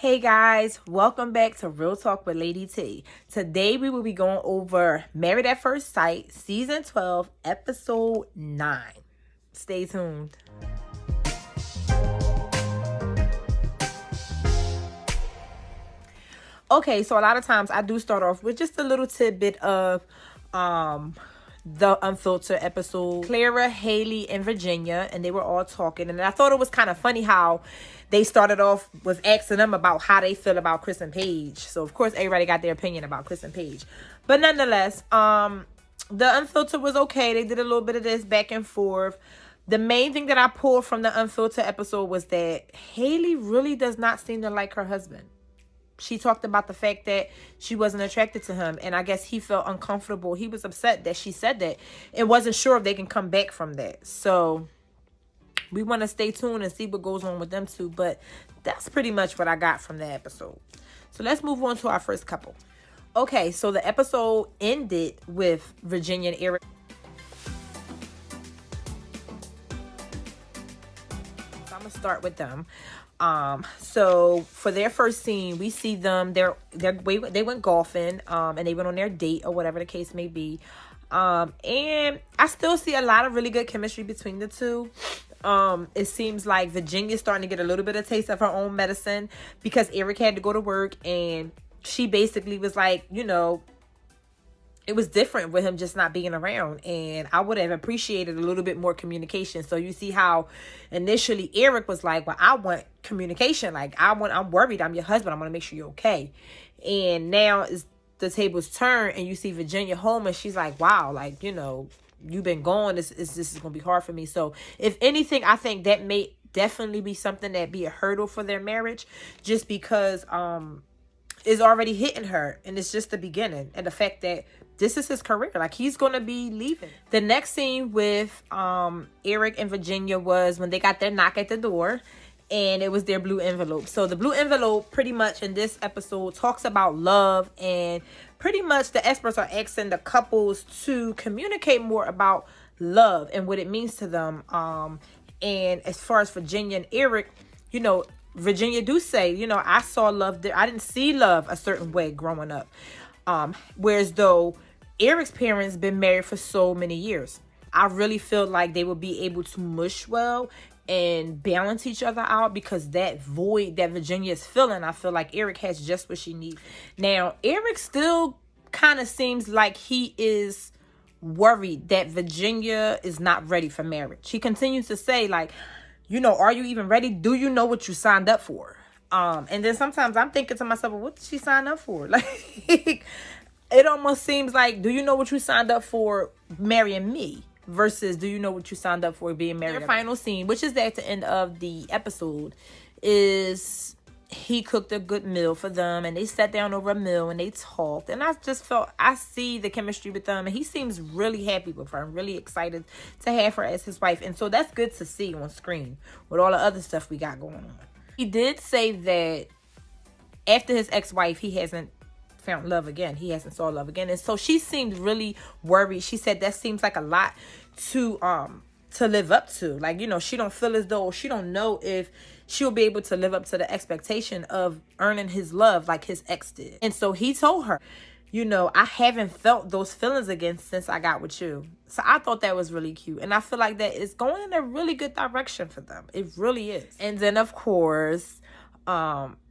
Hey guys, welcome back to Real Talk with Lady T. Today we will be going over Married at First Sight, Season 12, Episode 9. Stay tuned. Okay, so a lot of times I do start off with just a little tidbit of the unfiltered episode. Clara, Haley, and Virginia, and they were all talking, and I thought it was kind of funny how they started off with asking them about how they feel about Chris and Paige. So of course everybody got their opinion about Chris and Paige, but nonetheless, the unfiltered was okay. They did a little bit of this back and forth. The main thing that I pulled from the unfiltered episode was that Haley really does not seem to like her husband. She talked about the fact that she wasn't attracted to him, and I guess he felt uncomfortable. He was upset that she said that and wasn't sure if they can come back from that. So we want to stay tuned and see what goes on with them two, but that's pretty much what I got from the episode. So let's move on to our first couple. Okay, so the episode ended with Virginia and Eric. So I'm gonna start with them. So for their first scene, we see them, they went golfing, and they went on their date or whatever the case may be. And I still see a lot of really good chemistry between the two. It seems like Virginia's starting to get a little bit of taste of her own medicine because Eric had to go to work, and she basically was like, it was different with him just not being around, and I would have appreciated a little bit more communication. So you see how initially Eric was like, well, I want communication. Like, I'm worried. I'm your husband. I want to make sure you're okay. And now the tables turn, and you see Virginia home, and she's like, wow, like, you've been gone. This is going to be hard for me. So if anything, I think that may definitely be something that be a hurdle for their marriage, just because is already hitting her, and it's just the beginning. And the fact that this is his career, like, he's gonna be leaving. The next scene with Eric and Virginia was when they got their knock at the door, and it was their blue envelope. So the blue envelope pretty much in this episode talks about love, and pretty much the experts are asking the couples to communicate more about love and what it means to them. And as far as Virginia and Eric, Virginia do say, I saw love there. I didn't see love a certain way growing up. Whereas though Eric's parents been married for so many years, I really feel like they will be able to mush well and balance each other out, because that void that Virginia is feeling, I feel like Eric has just what she needs. Now, Eric still kind of seems like he is worried that Virginia is not ready for marriage. He continues to say, like, are you even ready? Do you know what you signed up for? And then sometimes I'm thinking to myself, well, what did she sign up for? Like, it almost seems like, do you know what you signed up for marrying me? Versus, do you know what you signed up for being married? Their final scene, which is at the end of the episode, is he cooked a good meal for them, and they sat down over a meal and they talked. And I just felt, I see the chemistry with them, and he seems really happy with her and really excited to have her as his wife. And so that's good to see on screen with all the other stuff we got going on. He did say that after his ex-wife, he hasn't found love again. He hasn't saw love again. And so she seemed really worried. She said that seems like a lot to live up to. Like, she don't feel as though, she don't know if she'll be able to live up to the expectation of earning his love like his ex did. And so he told her, I haven't felt those feelings again since I got with you. So I thought that was really cute. And I feel like that is going in a really good direction for them. It really is. And then, of course,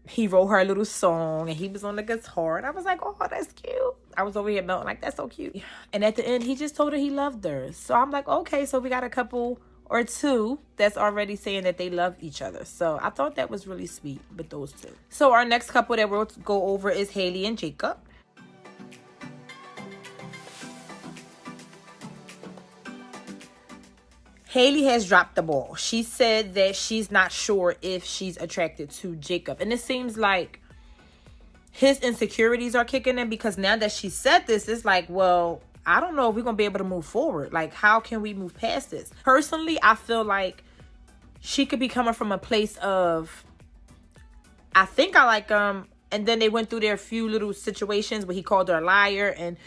he wrote her a little song, and he was on the guitar, and I was like, oh, that's cute. I was over here melting, like, that's so cute. And at the end, he just told her he loved her. So I'm like, okay, so we got a couple or two that's already saying that they love each other. So I thought that was really sweet with those two. So our next couple that we'll go over is Haley and Jacob. Haley has dropped the ball. She said that she's not sure if she's attracted to Jacob. And it seems like his insecurities are kicking in, because now that she said this, it's like, well, I don't know if we're going to be able to move forward. Like, how can we move past this? Personally, I feel like she could be coming from a place of, I think I like him. And then they went through their few little situations where he called her a liar. And,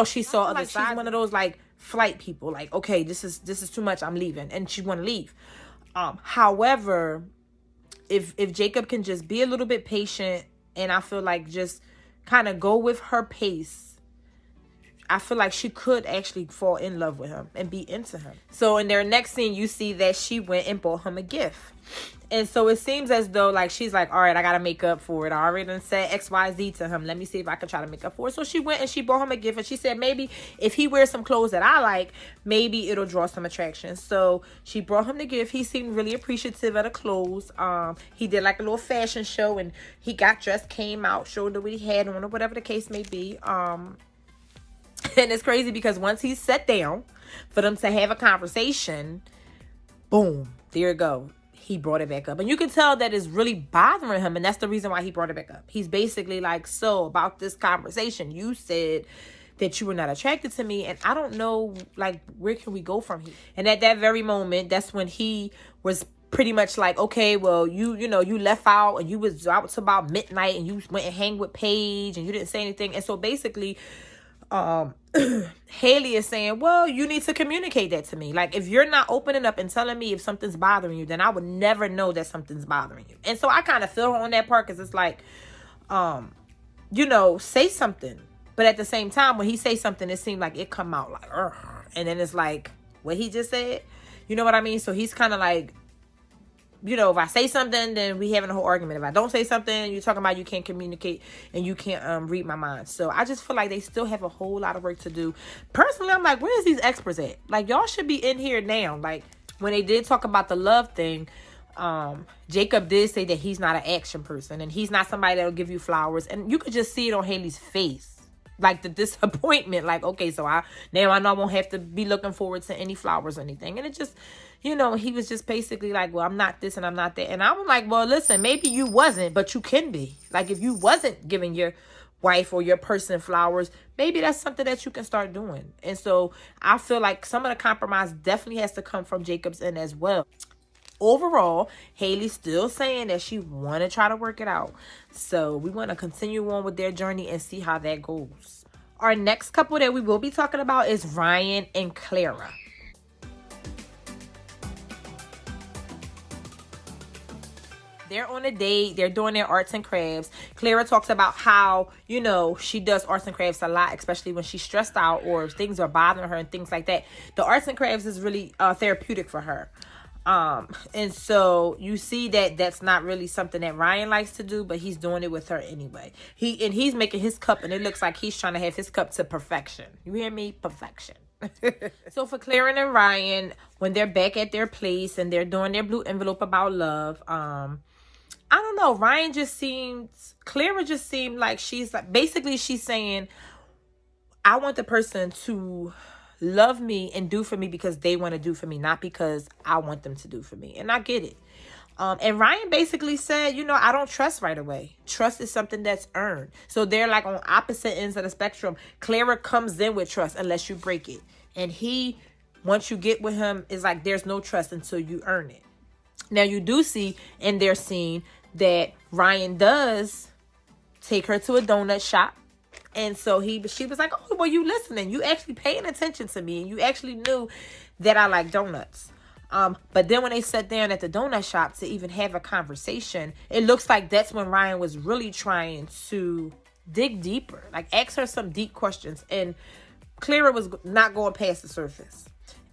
she saw other sides. She's one of those, like, flight people. Like, okay, this is too much. I'm leaving. And she want to leave. However, if Jacob can just be a little bit patient, and I feel like just kind of go with her pace, I feel like she could actually fall in love with him and be into him. So in their next scene, you see that she went and bought him a gift. And so it seems as though like she's like, all right, I got to make up for it. I already done said XYZ to him. Let me see if I can try to make up for it. So she went and she bought him a gift. And she said maybe if he wears some clothes that I like, maybe it'll draw some attraction. So she brought him the gift. He seemed really appreciative of the clothes. He did like a little fashion show, and he got dressed, came out, showed what he had on, or whatever the case may be. And it's crazy because once he sat down for them to have a conversation, boom, there it go. He brought it back up. And you can tell that it's really bothering him. And that's the reason why he brought it back up. He's basically like, so about this conversation, you said that you were not attracted to me. And I don't know, like, where can we go from here? And at that very moment, that's when he was pretty much like, okay, well, you know, you left out and you was out to about midnight and you went and hang with Paige and you didn't say anything. And so basically, Haley is saying, well, you need to communicate that to me. Like, if you're not opening up and telling me if something's bothering you, then I would never know that something's bothering you. And so I kind of feel her on that part, because it's like, you know, say something. But at the same time, when he say something, it seemed like it come out like, ugh. And then it's like, what he just said, you know what I mean? So he's kind of like, you know, if I say something, then we having a whole argument. If I don't say something, you're talking about you can't communicate and you can't read my mind. So I just feel like they still have a whole lot of work to do. Personally, I'm like, where's these experts at? Like, y'all should be in here now. Like, when they did talk about the love thing, Jacob did say that he's not an action person and he's not somebody that'll give you flowers. And you could just see it on Haley's face. Like the disappointment, like, okay, so now I know I won't have to be looking forward to any flowers or anything. And it just, you know, he was just basically like, well, I'm not this and I'm not that. And I was like, well, listen, maybe you wasn't, but you can be. Like, if you wasn't giving your wife or your person flowers, maybe that's something that you can start doing. And so I feel like some of the compromise definitely has to come from Jacob's end as well. Overall, Haley's still saying that she want to try to work it out. So we want to continue on with their journey and see how that goes. Our next couple that we will be talking about is Ryan and Clara. They're on a date. They're doing their arts and crafts. Clara talks about how, you know, she does arts and crafts a lot, especially when she's stressed out or things are bothering her and things like that. The arts and crafts is really therapeutic for her. And so you see that that's not really something that Ryan likes to do, but he's doing it with her anyway. He's making his cup, and it looks like he's trying to have his cup to perfection. You hear me? Perfection. So for Clara and Ryan, when they're back at their place and they're doing their blue envelope about love, I don't know. Clara just seemed like she's like, basically she's saying, I want the person to love me and do for me because they want to do for me, not because I want them to do for me. And I get it. And Ryan basically said, you know, I don't trust right away. Trust is something that's earned. So they're like on opposite ends of the spectrum. Clara comes in with trust unless you break it. And he, once you get with him, is like there's no trust until you earn it. Now you do see in their scene that Ryan does take her to a donut shop. And so she was like, oh, well, you listening. You actually paying attention to me. And you actually knew that I like donuts. But then when they sat down at the donut shop to even have a conversation, it looks like that's when Ryan was really trying to dig deeper. Like, ask her some deep questions. And Clara was not going past the surface.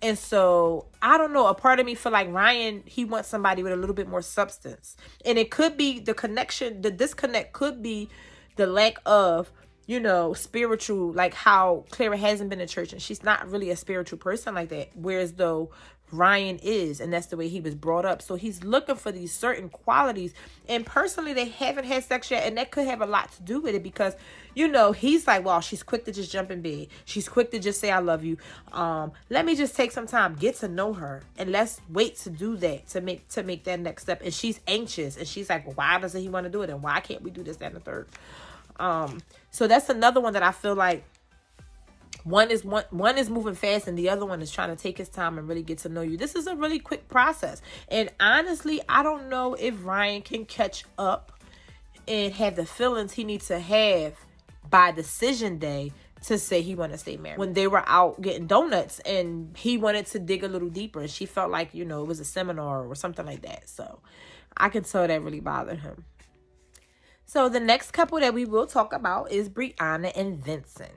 And so, I don't know. A part of me feel like Ryan, he wants somebody with a little bit more substance. And it could be the connection, the disconnect could be the lack of, you know, spiritual, like how Clara hasn't been to church and she's not really a spiritual person like that. Whereas though Ryan is, and that's the way he was brought up. So he's looking for these certain qualities. And personally, they haven't had sex yet. And that could have a lot to do with it because, you know, he's like, well, she's quick to just jump in bed. She's quick to just say, I love you. Let me just take some time, get to know her. And let's wait to do that, to make that next step. And she's anxious. And she's like, well, why doesn't he want to do it? And why can't we do this, that, and the third? So that's another one that I feel like one is moving fast and the other one is trying to take his time and really get to know you. This is a really quick process. And honestly, I don't know if Ryan can catch up and have the feelings he needs to have by decision day to say he want to stay married. When they were out getting donuts and he wanted to dig a little deeper and she felt like, you know, it was a seminar or something like that. So I can tell that really bothered him. So the next couple that we will talk about is Brianna and Vincent.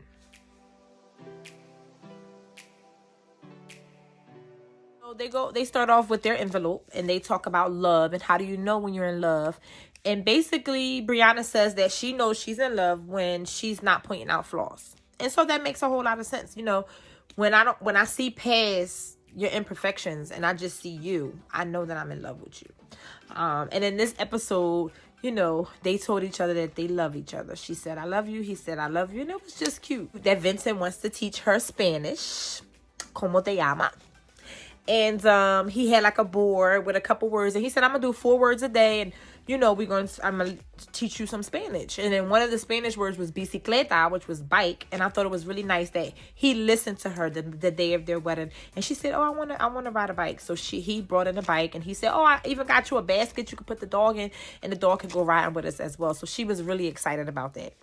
So they start off with their envelope and they talk about love and how do you know when you're in love. And basically Brianna says that she knows she's in love when she's not pointing out flaws. And so that makes a whole lot of sense. You know, when I see past your imperfections and I just see you, I know that I'm in love with you. And in this episode, you know, they told each other that they love each other. She said, I love you. He said, I love you. And it was just cute. That Vincent wants to teach her Spanish. Como te llama? And he had like a board with a couple words. And he said, I'm going to do 4 words a day. And, you know, I'm going to teach you some Spanish. And then one of the Spanish words was bicicleta, which was bike. And I thought it was really nice that he listened to her the day of their wedding. And she said, oh, I want to ride a bike. So he brought in a bike. And he said, oh, I even got you a basket you could put the dog in. And the dog could go riding with us as well. So she was really excited about that.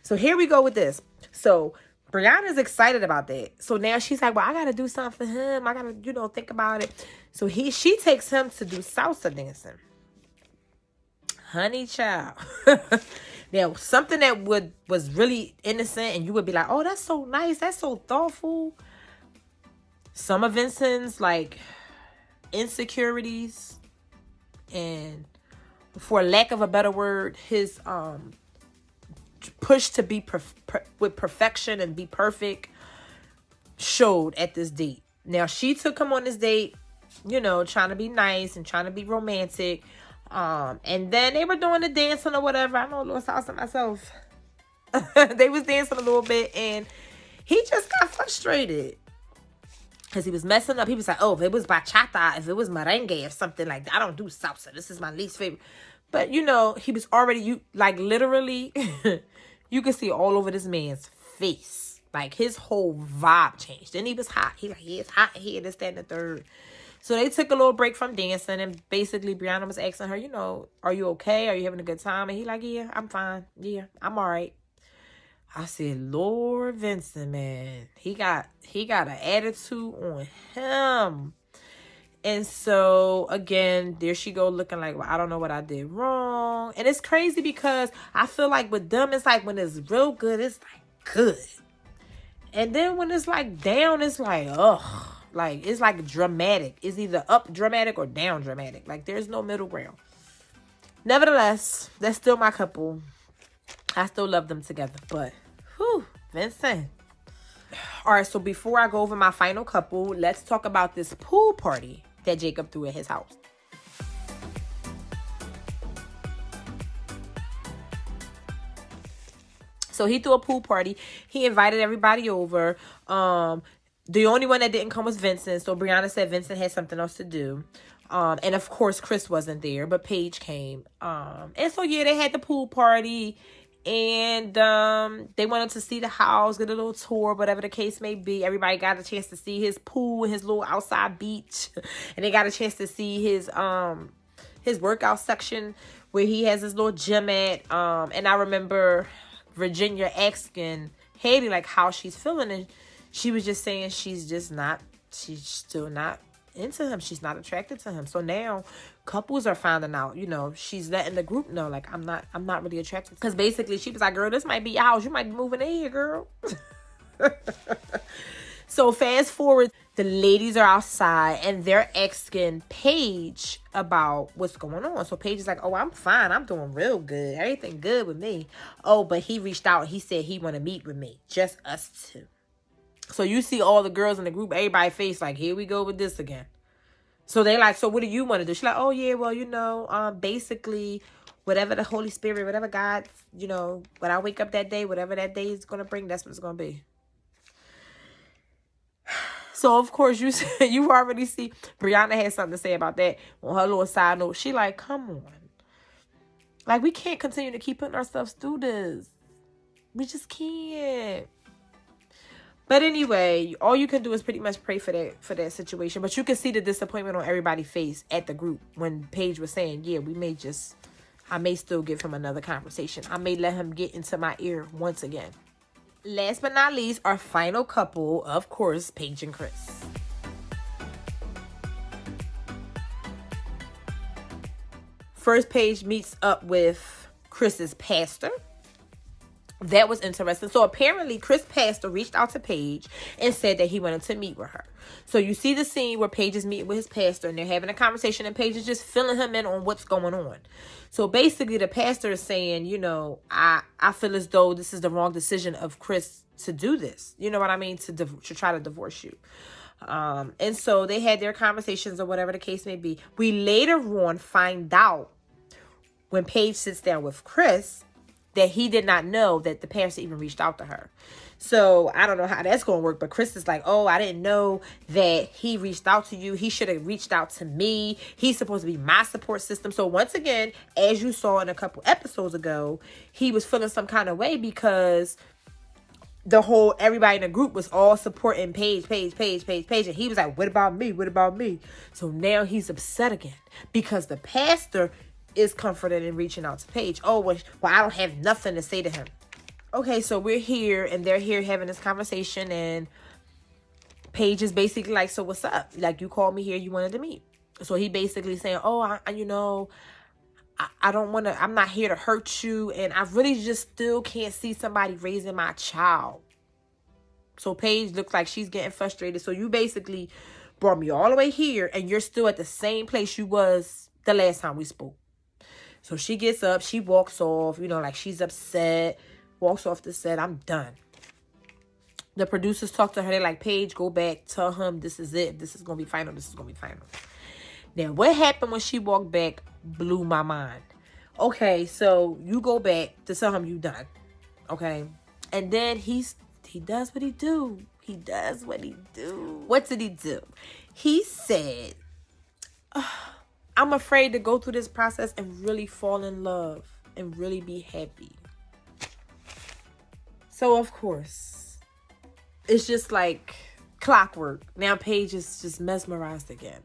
So here we go with this. So Brianna's excited about that. So now she's like, well, I got to do something for him. I got to, you know, think about it. So she takes him to do salsa dancing. Honey child. Now, something that was really innocent and you would be like, oh, that's so nice. That's so thoughtful. Some of Vincent's like insecurities and, for lack of a better word, his push to be with perfection and be perfect showed at this date. Now she took him on this date, you know, trying to be nice and trying to be romantic. And then they were doing the dancing or whatever. I know a little salsa myself. They was dancing a little bit and he just got frustrated because he was messing up. He was like, oh, if it was bachata, if it was merengue or something like that, I don't do salsa. This is my least favorite. But, you know, he was already, literally, you could see all over this man's face. Like, his whole vibe changed. And he was hot. It's hot here, this, that, and the third. So they took a little break from dancing. And basically, Brianna was asking her, you know, are you okay? Are you having a good time? And he like, yeah, I'm fine. Yeah, I'm all right. I said, Lord Vincent, man. He got an attitude on him. And so, again, there she go looking like, well, I don't know what I did wrong. And it's crazy because I feel like with them, it's like when it's real good, it's like good. And then when it's like down, it's like, ugh. Like, it's like dramatic. It's either up dramatic or down dramatic. Like, there's no middle ground. Nevertheless, that's still my couple. I still love them together. But, whew, Vincent. All right, so before I go over my final couple, let's talk about this pool party that Jacob threw at his house. So he threw a pool party. He invited everybody over. The only one that didn't come was Vincent. So Brianna said Vincent had something else to do. And of course, Chris wasn't there, but Paige came. And so, yeah, they had the pool party. And they wanted to see the house, get a little tour, whatever the case may be. Everybody got a chance to see his pool and his little outside beach. And they got a chance to see his workout section where he has his little gym at. And I remember Virginia asking Haley like how she's feeling. And she was just saying she's still not into him. She's not attracted to him. So now couples are finding out, you know, she's letting the group know, like, I'm not really attracted. Because basically she was like, girl, this might be your house. You might be moving in here, girl. So fast forward, the ladies are outside and they're asking Paige about what's going on. So Paige is like, oh, I'm fine. I'm doing real good. Everything good with me. Oh, but he reached out. He said he want to meet with me. Just us two. So you see all the girls in the group, everybody face like, here we go with this again. So they like, so what do you want to do? She's like, oh yeah, well, you know, basically whatever the Holy Spirit, whatever God, you know, when I wake up that day, whatever that day is going to bring, that's what it's going to be. So of course you already see Brianna had something to say about that on her little side note. She like, come on. Like, we can't continue to keep putting ourselves through this. We just can't. But anyway, all you can do is pretty much pray for that situation. But you can see the disappointment on everybody's face at the group when Paige was saying, yeah, I may still give him another conversation. I may let him get into my ear once again. Last but not least, our final couple, of course, Paige and Chris. First, Paige meets up with Chris's pastor. That was interesting. So apparently Chris' pastor reached out to Paige and said that he wanted to meet with her. So you see the scene where Paige is meeting with his pastor and they're having a conversation and Paige is just filling him in on what's going on. So basically the pastor is saying, you know, I feel as though this is the wrong decision of Chris to do this. You know what I mean? To try to divorce you. And so they had their conversations or whatever the case may be. We later on find out when Paige sits down with Chris that he did not know that the pastor even reached out to her. So I don't know how that's going to work, but Chris is like, oh, I didn't know that he reached out to you. He should have reached out to me. He's supposed to be my support system. So once again, as you saw in a couple episodes ago, he was feeling some kind of way because everybody in the group was all supporting Paige. And he was like, what about me? What about me? So now he's upset again because the pastor is comforted in reaching out to Paige. Oh, well, I don't have nothing to say to him. Okay, so we're here and they're here having this conversation and Paige is basically like, so what's up? Like, you called me here, you wanted to meet. So he basically saying, oh, I don't want to, I'm not here to hurt you. And I really just still can't see somebody raising my child. So Paige looks like she's getting frustrated. So you basically brought me all the way here and you're still at the same place you was the last time we spoke. So she gets up, she walks off, you know, like she's upset, walks off the set. I'm done. The producers talk to her. They're like, Paige, go back, tell him this is it. This is going to be final. This is going to be final. Now, what happened when she walked back blew my mind. Okay, so you go back to tell him you done. Okay. And then he does what he do. He does what he do. What did he do? He said, I'm afraid to go through this process and really fall in love and really be happy. So, of course, it's just like clockwork. Now Paige is just mesmerized again.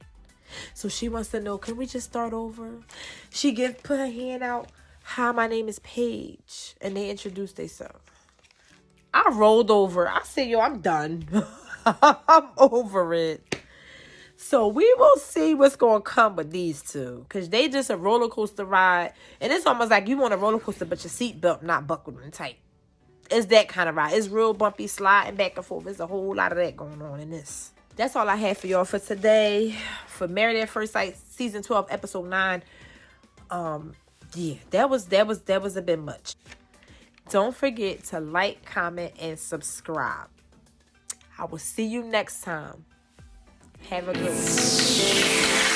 So she wants to know, can we just start over? She put her hand out. Hi, my name is Paige. And they introduced themselves. I rolled over. I said, yo, I'm done. I'm over it. So we will see what's going to come with these two. Because they just a roller coaster ride. And it's almost like you want a roller coaster, but your seatbelt not buckled in tight. It's that kind of ride. It's real bumpy, sliding back and forth. There's a whole lot of that going on in this. That's all I have for y'all for today. For Married at First Sight, Season 12, Episode 9. Yeah, that was a bit much. Don't forget to like, comment, and subscribe. I will see you next time. Have a good one.